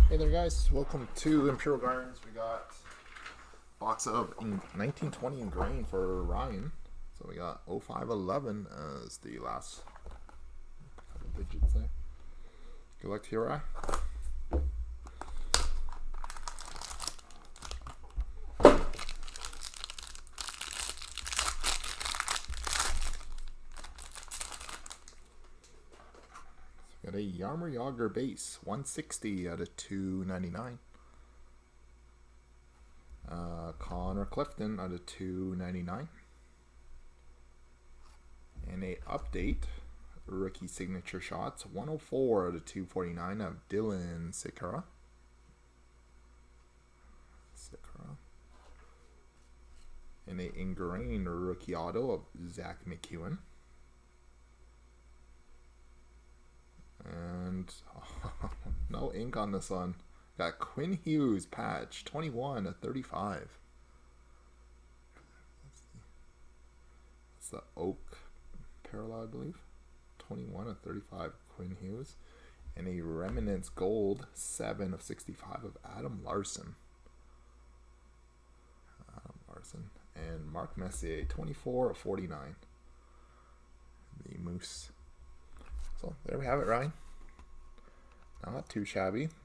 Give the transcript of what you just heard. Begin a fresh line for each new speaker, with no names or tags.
Hey there, guys. Welcome to Imperial Gardens. We got a box of 1920 Engrained for Ryan. So we got 0511 as the last couple digits there. Good luck to you, Ryan. Got a Yarmer Yager base, 160 out of 299. Connor Clifton out of 299. And a update, rookie signature shots, 104 out of 249 of Dylan Sikora. And a Ingrained rookie auto of Zach McEwen. And no ink on this one. Got Quinn Hughes patch, 21 of 35. That's the oak parallel, I believe. 21 of 35, Quinn Hughes. And a Remnants Gold, 7 of 65 of Adam Larson. And Mark Messier, 24 of 49. The Moose. So there we have it, Ryan. Not too shabby.